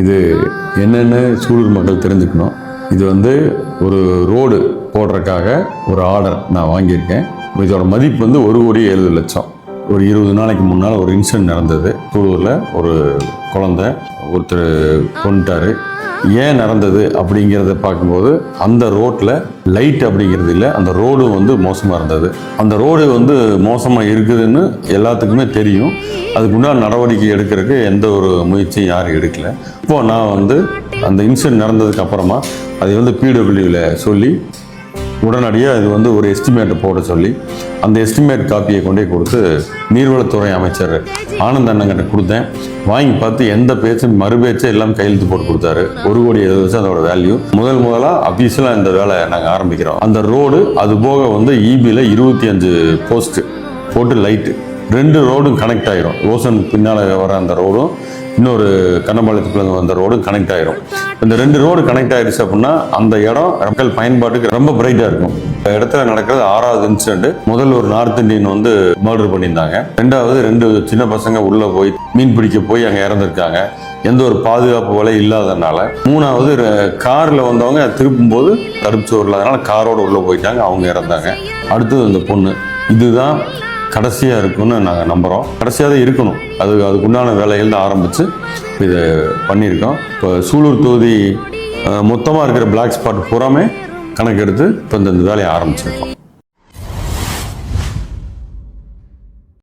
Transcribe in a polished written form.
இது என்னென்னு சூலூர் மக்கள் தெரிஞ்சுக்கணும். இது வந்து ஒரு ரோடு போடுறதுக்காக ஒரு ஆர்டர் நான் வாங்கியிருக்கேன். இதோட மதிப்பு வந்து 1,70,00,000. ஒரு 20 நாளைக்கு முன்னால் ஒரு இன்சிடென்ட் நடந்தது. சூலூரில் ஒரு குழந்தை ஒருத்தர் கொண்டுட்டாரு. ஏன் நடந்தது அப்படிங்கிறத பார்க்கும்போது அந்த ரோட்டில் லைட் அப்படிங்கிறது இல்லை, அந்த ரோடு வந்து மோசமாக இருந்தது. அந்த ரோடு வந்து மோசமாக இருக்குதுன்னு எல்லாத்துக்குமே தெரியும். அதுக்குண்டான நடவடிக்கை எடுக்கிறதுக்கு எந்த ஒரு முயற்சியும் யாரும் எடுக்கலை. இப்போது நான் வந்து அந்த இன்சிடென்ட் நடந்ததுக்கு அப்புறமா அதை வந்து பிடபிள்யூவில் சொல்லி உடனடியாக இது வந்து ஒரு எஸ்டிமேட்டை போட சொல்லி அந்த எஸ்டிமேட் காப்பியை கொண்டே கொடுத்து நீர்வளத்துறை அமைச்சர் ஆனந்த் அண்ணங்கிட்ட கொடுத்தேன். வாங்கி பார்த்து எந்த பேச்சும் மறுபேச்சும் எல்லாம் கையெழுத்து போட்டு கொடுத்தாரு. 1,70,00,000 அதோட வேல்யூ. முதலாக அபிஷியலாக இந்த வேலை நாங்கள் ஆரம்பிக்கிறோம். அந்த ரோடு அது போக வந்து இபியில் 25 போஸ்ட் போட்டு லைட்டு 2 ரோடும் கனெக்ட் ஆகிடும். ஓசன் பின்னால் வர அந்த ரோடும் இன்னொரு கண்ணம்பாளையத்துக்குள்ள வந்த ரோடும் கனெக்ட் ஆகிடும். இந்த 2 ரோடு கனெக்ட் ஆகிடுச்சு அப்படின்னா அந்த இடம் மக்கள் பயன்பாட்டுக்கு ரொம்ப பிரைட்டாக இருக்கும். இந்த இடத்துல நடக்கிறது 6வது இன்சிடென்ட். முதல் ஒரு நார்த் இந்தியன் வந்து மர்டர் பண்ணியிருந்தாங்க. 2வது 2 சின்ன பசங்க உள்ளே போய் மீன் பிடிக்க போய் அங்கே இறந்துருக்காங்க. எந்த ஒரு பாதுகாப்பு வலை இல்லாதனால. 3வது காரில் வந்தவங்க திருப்பும் போது தடுப்பு சோறு இல்லாதனால காரோடு உள்ளே போயிட்டாங்க, அவங்க இறந்தாங்க. அடுத்தது இந்த பொண்ணு. இதுதான் கடைசியாக இருக்குன்னு நாங்கள் நம்புகிறோம். கடைசியாக தான் இருக்கணும். அதுக்குண்டான வேலைகள் தான் ஆரம்பித்து இதை பண்ணியிருக்கோம். இப்போ சூலூர் தொகுதி மொத்தமாக இருக்கிற பிளாக் ஸ்பாட் பூராமே கணக்கெடுத்து இப்போ இந்த வேலையை ஆரம்பிச்சிருக்கோம்.